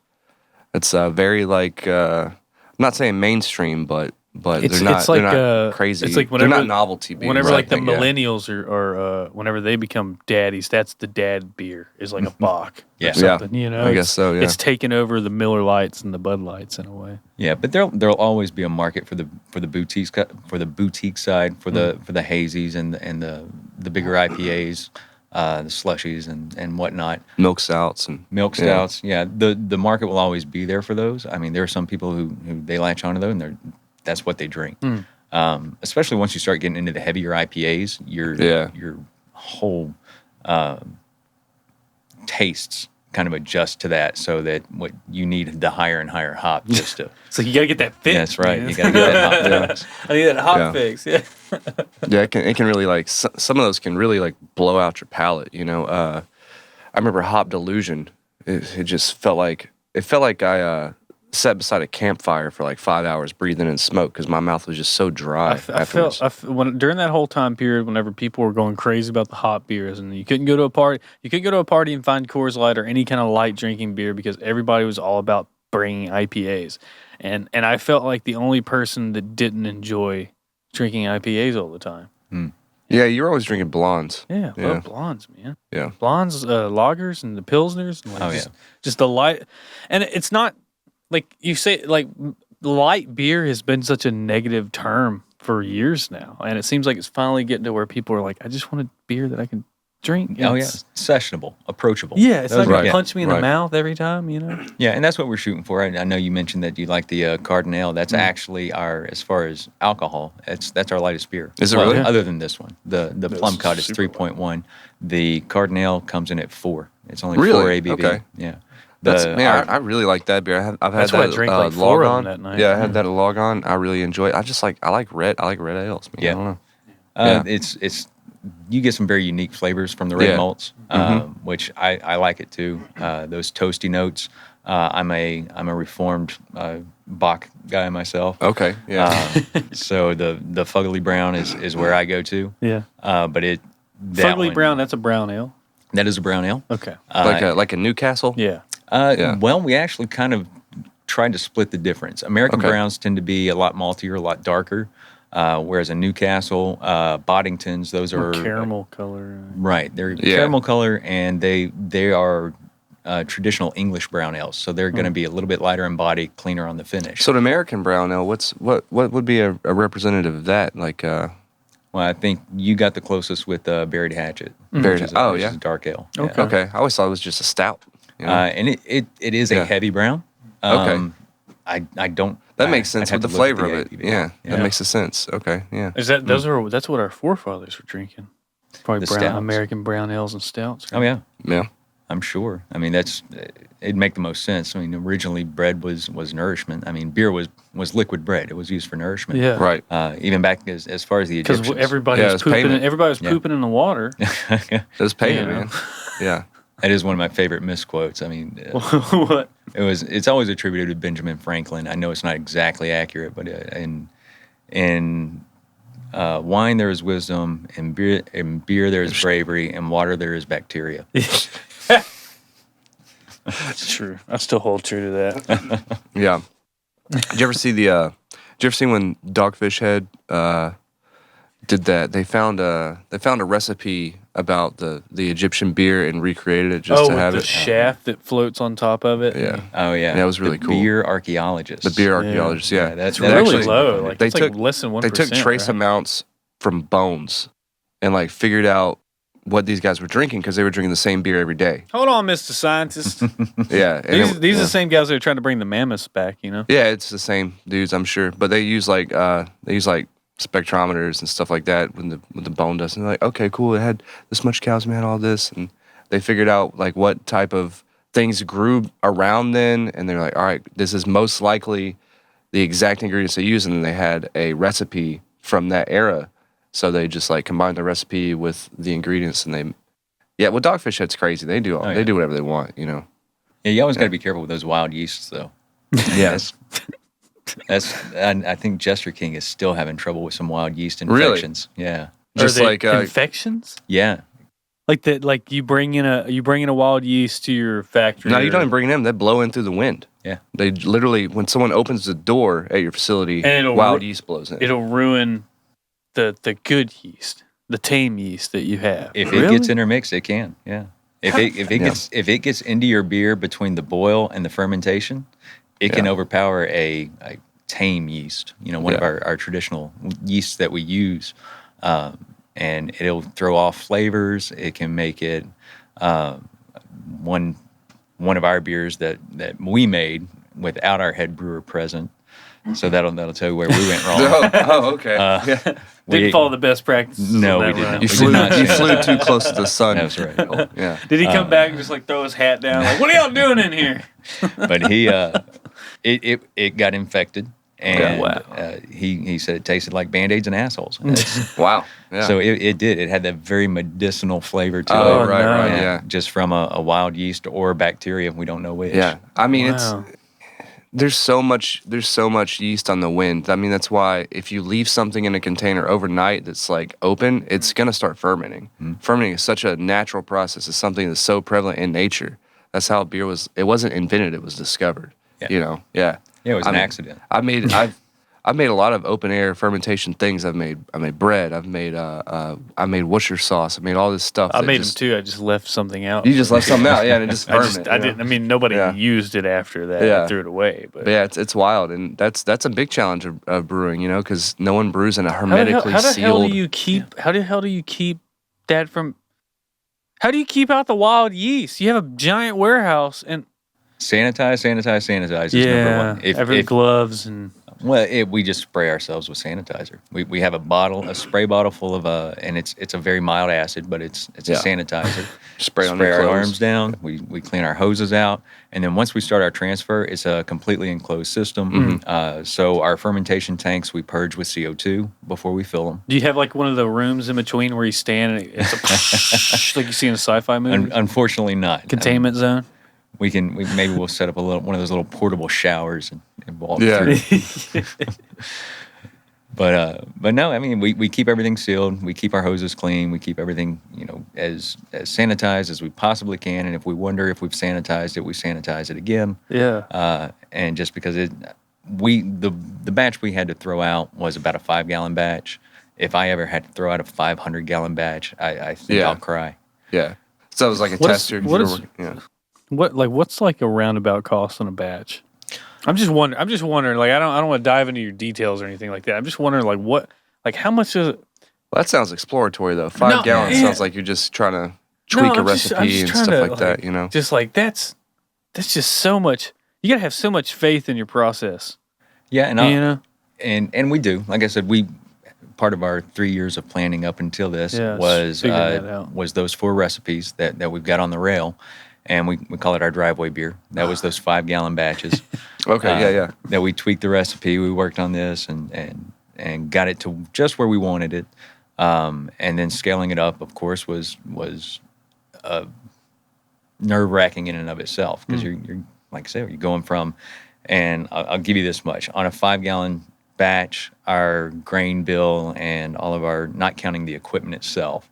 very like I'm not saying mainstream, but they're not crazy. It's like they're not novelty beers. Whenever like the millennials or whenever they become daddies, that's the dad beer is like a Bach or something. You know, I guess so. Yeah, it's taken over the Miller Lights and the Bud Lights in a way. Yeah, but there'll always be a market for the boutiques, for the boutique side, for the hazies and the bigger IPAs, the slushies and whatnot. Milk stouts. Yeah, the market will always be there for those. I mean, there are some people who they latch onto those and that's what they drink. Especially once you start getting into the heavier IPAs, your whole tastes kind of adjust to that, so that what you need the higher and higher hop just to. So you gotta get that fix. That's right. Man. You gotta get that hop fix. I need that hop fix. Yeah. Yeah, it can really like some of those can really like blow out your palate. You know, I remember Hop Delusion. It just felt like I sat beside a campfire for like 5 hours breathing in smoke because my mouth was just so dry. During that whole time period, whenever people were going crazy about the hot beers, and you couldn't go to a party and find Coors Light or any kind of light drinking beer because everybody was all about bringing IPAs, and I felt like the only person that didn't enjoy drinking IPAs all the time. Yeah, you're always drinking blondes. Yeah, I love blondes, man. Yeah, blondes, lagers, and the pilsners. And like just the light, and it's not. Like you say, like light beer has been such a negative term for years now, and it seems like it's finally getting to where people are like, "I just want a beer that I can drink." Sessionable, approachable. Yeah, it's like punch me in the mouth every time, you know. Yeah, and that's what we're shooting for. I know you mentioned that you like the Cardinal. That's actually as far as alcohol, that's our lightest beer. Is it really? Other than this one, the Plum Cod is 3.1. The Cardinal comes in at 4. It's only 4 ABV. Okay. Yeah. I really like that beer. I've had that. I drank like 4 of them that night. Yeah, I had that at Log On. I really enjoy it. I like red ales. Man. Yeah. I don't know. It's you get some very unique flavors from the red malts, which I like it too. Those toasty notes. I'm a reformed Bach guy myself. Okay. Yeah. So the Fugly Brown is where I go to. Yeah. But Fugly Brown, that's a brown ale. That is a brown ale. Okay. Like a Newcastle. Yeah. Well, we actually kind of tried to split the difference. American browns tend to be a lot maltier, a lot darker, whereas a Newcastle, Boddingtons, those are caramel color. Right, they're caramel color, and they are traditional English brown ales, so they're going to be a little bit lighter in body, cleaner on the finish. So an American brown ale, what would be a representative of that? Like, well, I think you got the closest with Buried Hatchet. Which is a dark ale. Okay. Okay, I always thought it was just a stout. You know? And it is a heavy brown. I don't. That makes sense with the flavor of it. Yeah, that makes sense. Okay, yeah. Is that that's what our forefathers were drinking? Probably American brown ales and stouts. Oh yeah, yeah. I'm sure. I mean, it'd make the most sense. I mean, originally bread was nourishment. I mean, beer was liquid bread. It was used for nourishment. Yeah, right. Even back as far as the Egyptians, because everybody was pooping in the water. It was payment, man. Yeah. That is one of my favorite misquotes. I mean, what? It's always attributed to Benjamin Franklin. I know it's not exactly accurate, but in wine there is wisdom, in beer there is bravery, in water there is bacteria. That's true. I still hold true to that. Yeah. Did you ever see when Dogfish Head did that. They found a recipe about the Egyptian beer and recreated it just to with have the it. shaft that floats on top of it. Yeah. Oh yeah, that was really the cool. Beer archaeologists. The beer archaeologists, yeah. that's Really actually low. Like they it's took like less than 1%. They took trace right? amounts from bones and like figured out what these guys were drinking because they were drinking the same beer every day. Hold on, Mr. Scientist. Yeah, and These are the same guys that are trying to bring the mammoths back, Yeah, it's the same dudes, I'm sure, but they use like spectrometers and stuff like that with the bone dust, and they're like, okay, cool, it had this much calcium, it had all this, and they figured out like what type of things grew around then, and they're like, all right, this is most likely the exact ingredients they use, and then they had a recipe from that era. So they just like combine the recipe with the ingredients, and well, Dogfish Head's crazy. They do they do whatever they want, Yeah, you always got to be careful with those wild yeasts, though. Yeah, I think Jester King is still having trouble with some wild yeast infections. Really? Yeah, just are they like infections. Yeah, like that. Like you bring in a wild yeast to your factory. No, you don't even bring them. They blow in through the wind. Yeah, they literally when someone opens the door at your facility, wild yeast blows in. It'll ruin the good yeast, the tame yeast that you have. If it gets intermixed, it can. Yeah. If it gets into your beer between the boil and the fermentation, it can overpower a tame yeast. One of our traditional yeasts that we use, and it'll throw off flavors. It can make it one of our beers that we made without our head brewer present. So that'll tell you where we went wrong. Okay. Didn't follow the best practices. No, we didn't. You flew too close to the sun. That's right. Yeah. Did he come back and just like throw his hat down? Like, what are y'all doing in here? But it got infected, and he said it tasted like Band-Aids and assholes. Wow. Yeah. So it did. It had that very medicinal flavor to it. Oh, right, yeah. Just from a wild yeast or bacteria, we don't know which. Yeah. I mean, there's so much yeast on the wind. I mean, that's why if you leave something in a container overnight that's like open, it's gonna start fermenting. Fermenting is such a natural process. It's something that's so prevalent in nature. That's how beer was. It wasn't invented. It was discovered. Yeah. Yeah, it was an accident. I've made a lot of open air fermentation things. I made bread. I made Worcester sauce. I made all this stuff. I made them too. I just left something out. You just left something out, and it just fermented. I didn't. I mean, nobody used it after that. Yeah. I threw it away. But yeah, it's wild, and that's a big challenge of brewing, because no one brews in a hermetically how the sealed. Hell do you keep? How the hell do you keep that from? How do you keep out the wild yeast? You have a giant warehouse and sanitize is number one. Gloves and. Well, we just spray ourselves with sanitizer. We have a spray bottle full of and it's a very mild acid, but it's a sanitizer. Spray on our arms down. We clean our hoses out, and then once we start our transfer, it's a completely enclosed system. So our fermentation tanks we purge with CO2 before we fill them. Do you have like one of the rooms in between where you stand and it's like you see in a sci-fi movie? Unfortunately, not Containment zone. We'll set up one of those little portable showers and walk through. But no, I mean we keep everything sealed. We keep our hoses clean. We keep everything as sanitized as we possibly can. And if we wonder if we've sanitized it, we sanitize it again. Yeah. And just because the batch we had to throw out was about a 5-gallon batch. If I ever had to throw out a 500-gallon batch, I think I'll cry. Yeah. So it was like a tester. What's like a roundabout cost on a batch? I'm just wondering. Like I don't want to dive into your details or anything like that. I'm just wondering how much is it? Well, that sounds exploratory though. 5 gallons sounds like you're just trying to tweak a recipe and stuff like that. Just like that's just so much. You gotta have so much faith in your process. Yeah, and we do. Like I said, part of our 3 years of planning up until this was those 4 recipes that we've got on the rail. And we call it our driveway beer. That was those 5-gallon batches. Okay, That we tweaked the recipe. We worked on this and got it to just where we wanted it. And then scaling it up, of course, was nerve-wracking in and of itself because you're like I said, you're going from. And I'll give you this much: on a 5-gallon batch, our grain bill and all of our, not counting the equipment itself.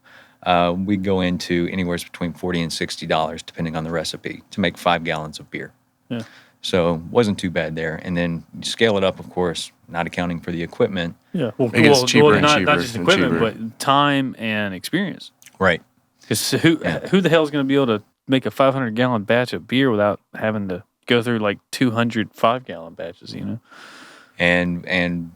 We go into anywhere between $40 and $60, depending on the recipe, to make 5 gallons of beer. Yeah. So it wasn't too bad there. And then you scale it up, of course, not accounting for the equipment. Yeah. Well, It gets cheaper and not cheaper just and equipment, cheaper. but time and experience. Right. Because who the hell is going to be able to make a 500-gallon batch of beer without having to go through like 200 5-gallon batches? You know. And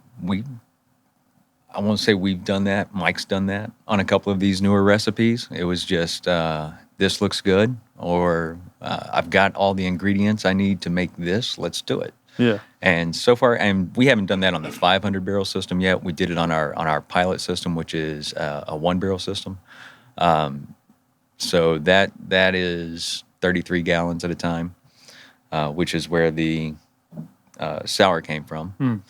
I won't say we've done that. Mike's done that on a couple of these newer recipes. It was just this looks good, or I've got all the ingredients I need to make this. Let's do it. Yeah. And so far, and we haven't done that on the 500 barrel system yet. We did it on our pilot system, which is a 1 barrel system. So that is 33 gallons at a time, which is where the sour came from. And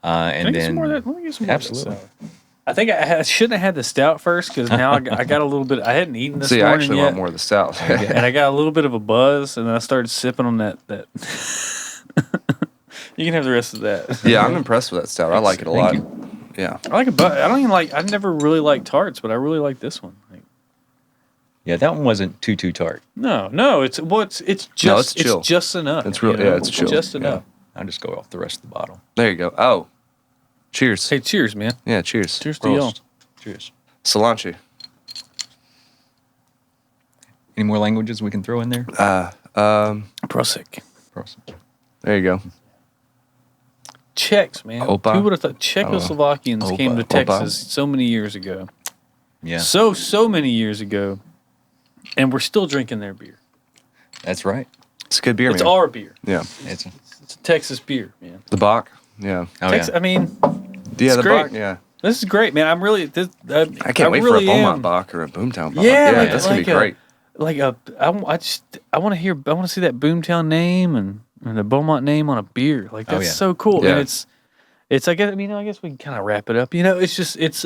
Can I get some then more of that? Let me get some more absolutely. of that sour. I think I shouldn't have had the stout first because now I got a little bit. I hadn't eaten this See, I morning actually yet, want more of the stout. and I got a little bit of a buzz, and then I started sipping on that. You can have the rest of that. Yeah, I'm impressed with that stout. I like it a lot. Yeah. I like it, but I don't even like. I never really liked tarts, but I really like this one. Like, Yeah, that one wasn't too tart. no, it's just No, it's chill. it's just enough. It's real- you know? yeah, it's chill. Just Yeah. enough. I'll just go off the rest of the bottle. There you go. Oh, cheers. Hey, cheers, man. Yeah, cheers. Cheers to y'all. Prost. Cheers. Cilantro. Any more languages we can throw in there? Prosit. Prost. There you go. Czechs, man. Opa. Who would have thought Czechoslovakians Opa. came to Opa. Texas so many years ago? Yeah, So many years ago, and we're still drinking their beer. that's right. It's good beer, It's man. our beer. Yeah. It's It's a Texas beer, man. The Bach. Yeah. Texas, yeah. I mean, Yeah, It's the great. Bach. Yeah. this is great, man. I'm really. I can't wait really for a Beaumont am. Bach or a Boomtown Bach. Yeah, Yeah, that's going to be great. I want to see that Boomtown name and the Beaumont name on a beer. Like that's yeah. so cool. Yeah. And it's I guess we can kind of wrap it up. You know, it's just it's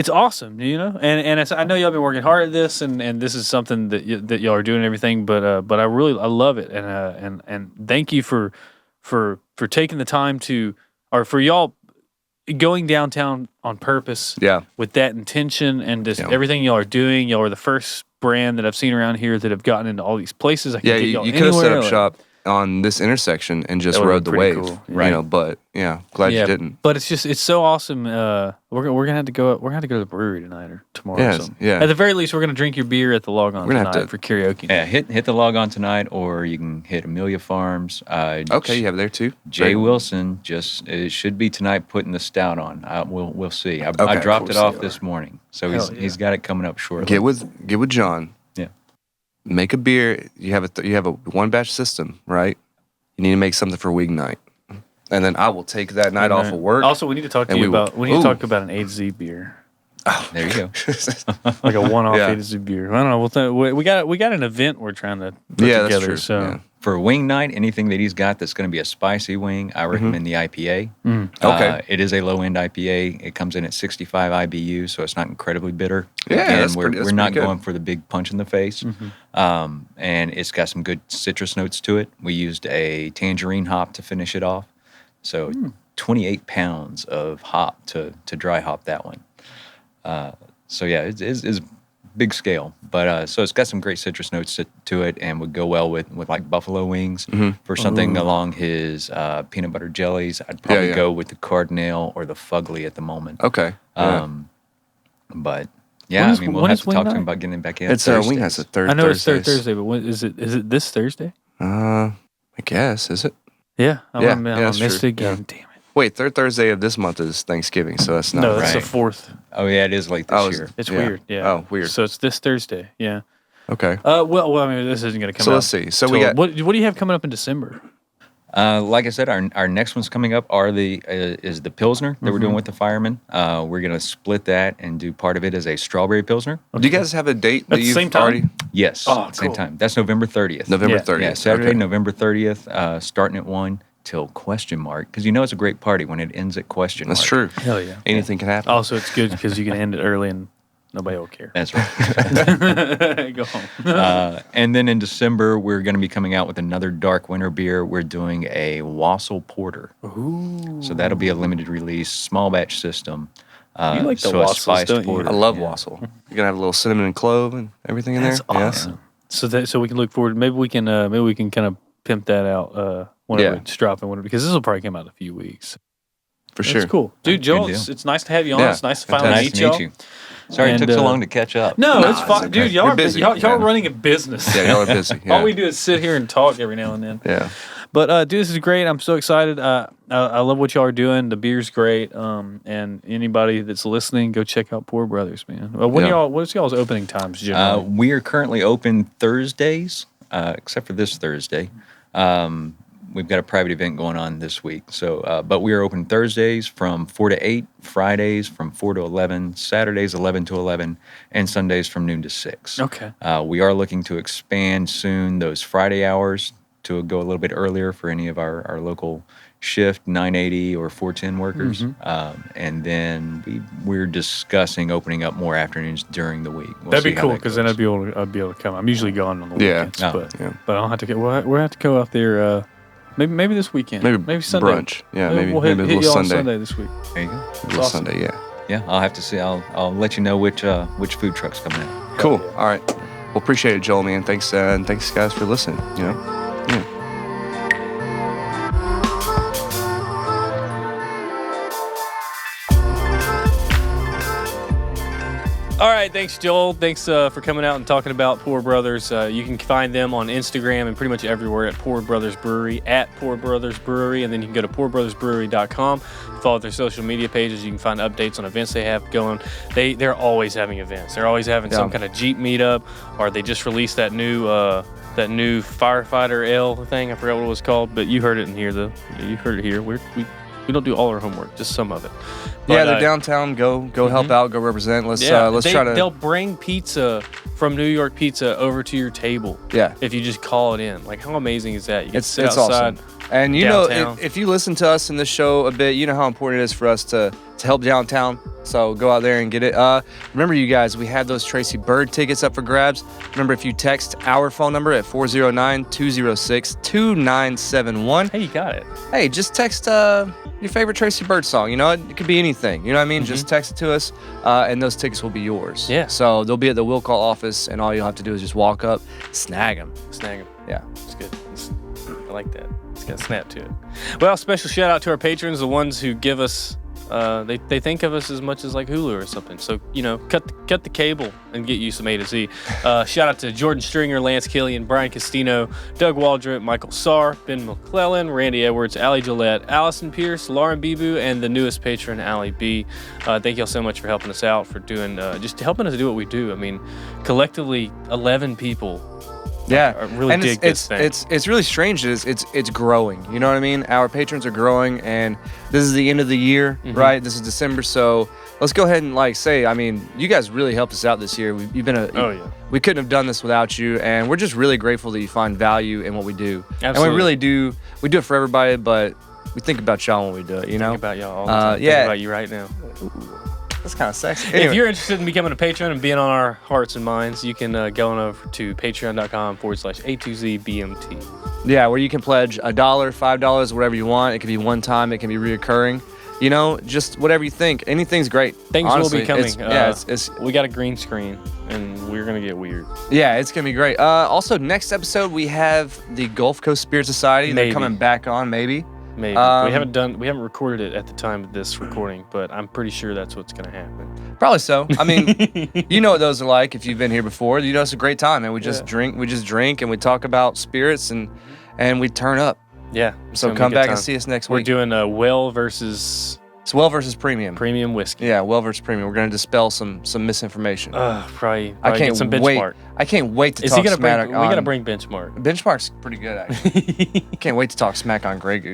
awesome. You know, and I know y'all been working hard at this, and this is something that y'all are doing and everything. But I love it, and thank you for taking the time or for y'all going downtown on purpose. Yeah. With that intention and just Yeah. everything y'all are doing. Y'all are the first brand that I've seen around here that have gotten into all these places. I can Yeah, get you y'all could have set anywhere, up like- shop on this intersection and just That would've rode the been pretty wave. cool. You Right. know, but yeah, glad you didn't. But it's so awesome. We're gonna have to go. We're gonna have to go to the brewery tonight or tomorrow. Yeah, or something. yeah. At the very least, we're gonna drink your beer at the Log On We're gonna have tonight to- for karaoke. Yeah, hit the log on tonight, or you can hit Amelia Farms. Okay, you have it there too? Jay Great. Wilson it should be tonight putting the stout on. We'll see. I Okay, dropped it we'll off see. this morning, so Hell he's got it coming up shortly. Get with John. Yeah. Make a beer. You have a one batch system, right? You need to make something for weeknight, and then I will take that night off of work. Also, we need to talk to and you we will- about. We need to Ooh. talk about an A to Z beer, There you go. like a one-off Yeah. A to Z beer. I don't know. We got an event we're trying to put Yeah, together. that's true. So. Yeah. For a wing night, anything that he's got that's going to be a spicy wing, I recommend the IPA. Okay. It is a low-end IPA. It comes in at 65 IBU, so it's not incredibly bitter. Yeah, Again, that's we're pretty not good. going for the big punch in the face. And it's got some good citrus notes to it. We used a tangerine hop to finish it off. So 28 pounds of hop to dry hop that one. So yeah, it's big scale, but so it's got some great citrus notes to it, and would go well with like buffalo wings. For something along his peanut butter jellies, I'd probably yeah. go with the Cardinal or the Fugly at the moment. Okay. Yeah. But yeah, When is- I mean, we'll when have is to talk wing to him night? about getting him back in. It's Wing has a third. I know it's third Thursdays. Thursday, but when, is it this Thursday? I guess is it? Yeah, Yeah, I that's missed true. it again. Damn it! Wait, third Thursday of this month is Thanksgiving, so that's not No, that's right. the fourth. Oh yeah, it is late this Oh, year. It's Yeah. weird. Yeah. Oh, weird. So it's this Thursday. Yeah. okay. Well, I mean, this isn't going to come So out. let's see. So we till- got what do you have coming up in December? Like I said, our next one's coming up is the Pilsner that we're doing with the Firemen. We're gonna split that and do part of it as a strawberry Pilsner. Do you guys have a date At that the you've same time? already? Yes, Oh, same cool. time. That's November 30th. November Yeah. 30th. Yeah, Saturday, Okay. November 30th, starting at 1 till question mark. Because you know it's a great party when it ends at question mark. That's true. Hell yeah. Anything can happen. Also, it's good because you can end it early and nobody will care. That's right. Go home. And then in December, we're going to be coming out with another dark winter beer. We're doing a Wassail Porter. Ooh. So that'll be a limited release, small batch system. You like the so a Wassails, spiced don't you? porter. I love Yeah. Wassail. You're gonna have a little cinnamon and clove and everything in That's there. awesome. So we can look forward. Maybe we can kind of pimp that out whenever Yeah. it's dropping, because this will probably come out in a few weeks. For That's sure. cool. Dude, Joel, deal. it's nice to have you on. Yeah. It's nice to finally Nice meet to y'all. meet you. Sorry And, it took so uh, long to catch up. No, Nah, it's it's fine. okay. Dude, y'all We're are busy. Y'all Yeah. are running a business. Yeah, y'all are busy. Yeah. All we do is sit here and talk every now and then. Yeah. But dude, this is great. I'm so excited. I love what y'all are doing. The beer's great. And anybody that's listening, go check out Poor Brothers, man. What's y'all's opening times generally? We are currently open Thursdays, except for this Thursday. We've got a private event going on this week. So, but we are open Thursdays from 4 to 8, Fridays from 4 to 11, Saturdays 11 to 11, and Sundays from noon to 6. Okay. We are looking to expand soon those Friday hours to go a little bit earlier for any of our local shift 980 or 410 workers. And then we're discussing opening up more afternoons during the week. We'll That'd see be how cool that because then goes. I'd be able to come. I'm usually gone on the Yeah. weekends, Oh, but I don't have to go. We'll have to go out there. Maybe this weekend. Maybe Sunday. brunch. Yeah, maybe we'll maybe a hit little y'all on Sunday. Sunday this week. There you go. A little awesome. Sunday, yeah. Yeah, I'll have to see. I'll let you know which food truck's coming out. Cool. All right. Well, appreciate it, Joel, man. Thanks, and thanks, guys, for listening. You know. Yeah. All right, thanks, Joel. Thanks for coming out and talking about Poor Brothers. You can find them on Instagram and pretty much everywhere at Poor Brothers Brewery, at Poor Brothers Brewery, and then you can go to pourbrothersbrewery.com. Follow their social media pages. You can find updates on events they have going. They're always having events. They're always having some kind of Jeep meetup, or they just released that new firefighter ale thing. I forgot what it was called, but you heard it in here, though. You heard it here. We don't do all our homework, just some of it. But, Yeah, they're downtown. Go help out. Go represent. Let's try to. They'll bring pizza from New York Pizza over to your table. Yeah. If you just call it in. Like, how amazing is that? You can It's sit outside. awesome. And you know, downtown. if you listen to us in this show a bit, you know how important it is for us to help downtown. So go out there and get it. Remember, you guys, we had those Tracy Bird tickets up for grabs. Remember, if you text our phone number at 409-206-2971. Hey, you got it. Hey, just text your favorite Tracy Bird song. You know, it could be anything. You know what I mean? Just text it to us, and those tickets will be yours. Yeah. So they'll be at the will call office, and all you'll have to do is just walk up, snag them. Snag him. Yeah. It's good. I like that. It's got a snap to it. Well, special shout out to our patrons, the ones who give us, they think of us as much as like Hulu or something. So, you know, cut the cable and get you some A to Z. Shout out to Jordan Stringer, Lance Killian, Brian Castino, Doug Waldrop, Michael Sarr, Ben McClellan, Randy Edwards, Allie Gillette, Allison Pierce, Lauren Bibu, and the newest patron, Allie B. Thank y'all so much for helping us out, for doing, just helping us do what we do. I mean, collectively, 11 people. Yeah, I really dig this thing. It's really strange. It's growing. You know what I mean? Our patrons are growing, and this is the end of the year, right? This is December, so let's go ahead and say. I mean, you guys really helped us out this year. You've been we couldn't have done this without you, and we're just really grateful that you find value in what we do. Absolutely. And we really do. We do it for everybody, but we think about y'all when we do it. You know? Think about y'all all the time. yeah. Think about you right now. That's kind of sexy. If Anyway. you're interested in becoming a patron and being on our hearts and minds, you can go on over to patreon.com/A2ZBMT. Yeah, where you can pledge $1, $5, whatever you want. It can be one time. It can be reoccurring. You know, just whatever you think. Anything's great. Things Honestly, will be coming. It's we got a green screen, and we're gonna get weird. yeah, it's gonna be great. Also, next episode we have the Gulf Coast Spirit Society. Maybe. They're coming back on, maybe. Maybe we haven't recorded it at the time of this recording, but I'm pretty sure that's what's gonna happen. Probably so. I mean, you know what those are like if you've been here before. You know, it's a great time, and we just drink, and we talk about spirits, and we turn up. Yeah. So come back and see us next We're week. doing a well versus It's well versus premium. premium whiskey. Yeah, well versus premium. We're gonna dispel some misinformation. Probably I can't get some wait. benchmark. I can't wait to Is talk he gonna smack bring? on. We gotta bring benchmark. Benchmark's pretty good, actually. Can't wait to talk smack on Grey Goose.